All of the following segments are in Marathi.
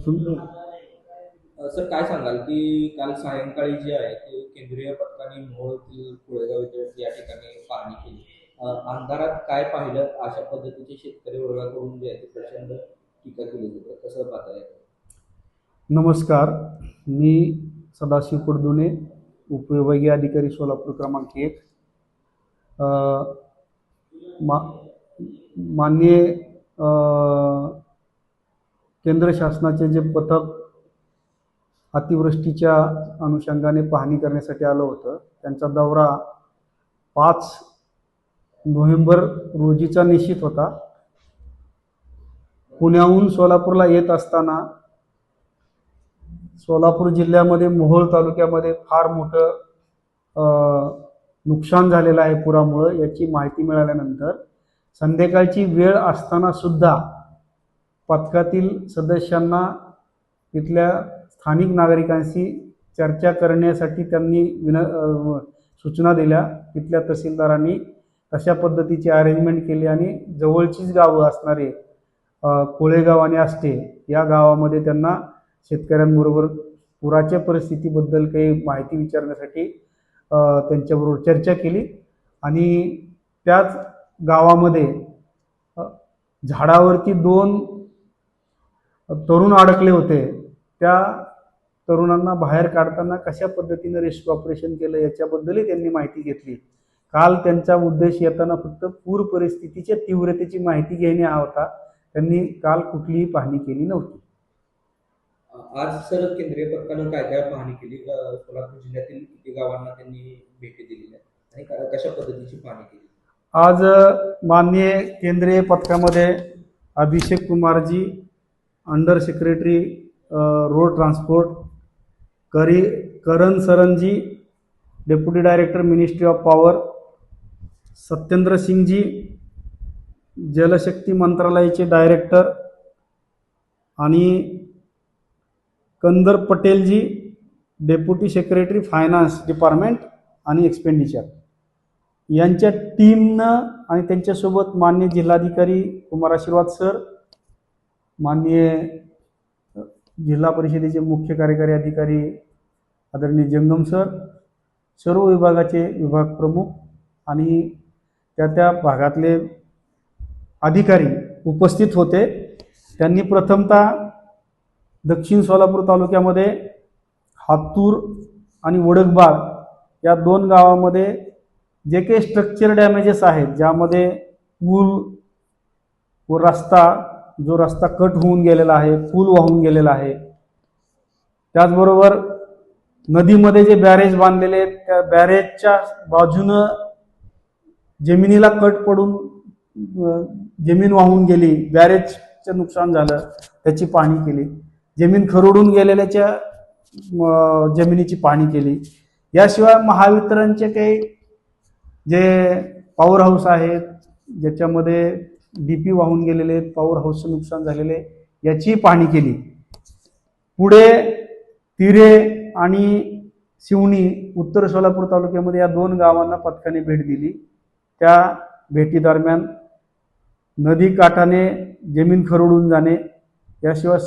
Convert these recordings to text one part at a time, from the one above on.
सर काय सांगाल की काल सायंकाळी जे आहे ते केंद्रीय पथकाने मोहोळतील कोळेगाव इथे या ठिकाणी पाहणी केली. अंधारात काय पाहिलं अशा पद्धतीचे शेतकरी वर्गाकडून जे आहे ते प्रचंड टीका केली जाते, कसं पाहता येतं? नमस्कार, मी सदाशिव कुडदुने, उपविभागीय अधिकारी सोलापूर क्रमांक 1. माननीय केंद्र शासनाचे जे पथक अतिवृष्टीच्या अनुषंगाने पाहणी करण्यासाठी आलं होतं, त्यांचा दौरा 5 नोव्हेंबर रोजीचा निश्चित होता. पुण्याहून सोलापूरला येत असताना सोलापूर जिल्ह्यामध्ये मोहोळ तालुक्यामध्ये फार मोठं नुकसान झालेलं आहे पुरामुळे. याची माहिती मिळाल्यानंतर संध्याकाळची वेळ असताना सुद्धा पथकातील सदस्यांना तिथल्या स्थानिक नागरिकांशी चर्चा करण्यासाठी त्यांनी सूचना दिल्या. तिथल्या तहसीलदारांनी तशा पद्धतीची अरेंजमेंट केली आणि जवळचीच गावं असणारे कोळेगाव आणि आष्टे या गावामध्ये त्यांना शेतकऱ्यांबरोबर पुराच्या परिस्थितीबद्दल काही माहिती विचारण्यासाठी त्यांच्याबरोबर चर्चा केली. आणि त्याच गावामध्ये झाडावरती 2 तरुण अडकले होते. त्या तरुणांना बाहेर काढताना कशा पद्धतीने रेस्क्यू ऑपरेशन केलं याच्याबद्दलही त्यांनी माहिती घेतली. काल त्यांचा उद्देश येताना फक्त पूर परिस्थितीच्या तीव्रतेची माहिती घेणे हा होता. त्यांनी काल कुठलीही पाहणी केली नव्हती. आज सर केंद्रीय पथकानं काय काय पाहणी केली? सोलापूर जिल्ह्यातील किती गावांना त्यांनी भेटी दिलेल्या आणि कशा पद्धतीची पाहणी केली? आज माननीय केंद्रीय पथकामध्ये Abhishek Kumarji, under secretary road transport, Karan Saranji, deputy director ministry of power, Satyendra Singhji, Jal Shakti मंत्रालयाचे डायरेक्टर, आणि Kandar Patelji, deputy secretary finance department आणि एक्सपेंडिचर, यांच्या टीमनं आणि त्यांच्यासोबत माननीय जिल्हाधिकारी कुमार आशीर्वाद सर, माननीय जिल्हा परिषदेचे मुख्य कार्यकारी अधिकारी आदरणीय जंगम सर, सर्व विभागाचे विभाग प्रमुख आणि त्या भागातले अधिकारी उपस्थित होते. त्यांनी प्रथमतः दक्षिण सोलापूर तालुक्यामध्ये हातूर आणि वडकबाग या 2 गावामध्ये जे काही स्ट्रक्चर डॅमेजेस आहेत, ज्यामध्ये पूल व रस्ता कट होऊन गेलेला आहे, पूल वाहून गेलेला आहे, त्याचबरोबर नदीमध्ये जे बॅरेज बांधलेले आहेत त्या बॅरेजच्या बाजूनं जमिनीला कट पडून जमीन वाहून गेली, बॅरेजचं नुकसान झालं, त्याची पाहणी केली. जमीन खरडून गेलेल्याच्या जमिनीची पाहणी केली. याशिवाय महावितरणचे काही जे पॉवर हाऊस आहेत ज्याच्यामध्ये डीपी वाहून गेलेले आहेत, पॉवर हाऊसचं नुकसान झालेले, याची पाहणी केली. पुढे तिरे आणि शिवणी उत्तर सोलापूर तालुक्यामध्ये या 2 गावांना पथकाने भेट दिली. त्या भेटीदरम्यान नदी काठाने जमीन खरडून जाणे, याशिवाय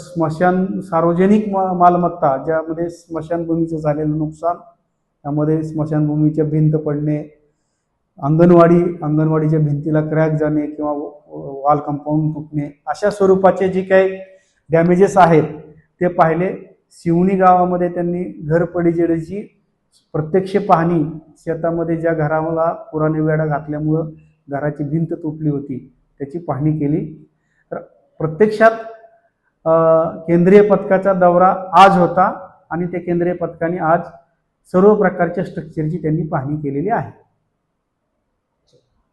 सार्वजनिक मालमत्ता ज्यामध्ये स्मशानभूमीचं झालेलं नुकसान, त्यामध्ये स्मशानभूमीच्या भिंत पडणे, अंगणवाडीच्या भिंतीला क्रॅक जाणे किंवा वॉल कंपाऊंड तुटणे, अशा स्वरूपाचे जे काही डॅमेजेस आहेत ते पाहिले. शिवणी गावामध्ये त्यांनी घरपडझडीची प्रत्यक्ष पाहणी, शेतामध्ये ज्या घराला पुराने वेढा घातल्यामुळं घराची भिंत तुटली होती त्याची पाहणी केली. तर प्रत्यक्षात केंद्रीय पथकाचा दौरा आज होता आणि त्या केंद्रीय पथकाने आज सर्व प्रकारच्या स्ट्रक्चरची त्यांनी पाहणी केलेली आहे.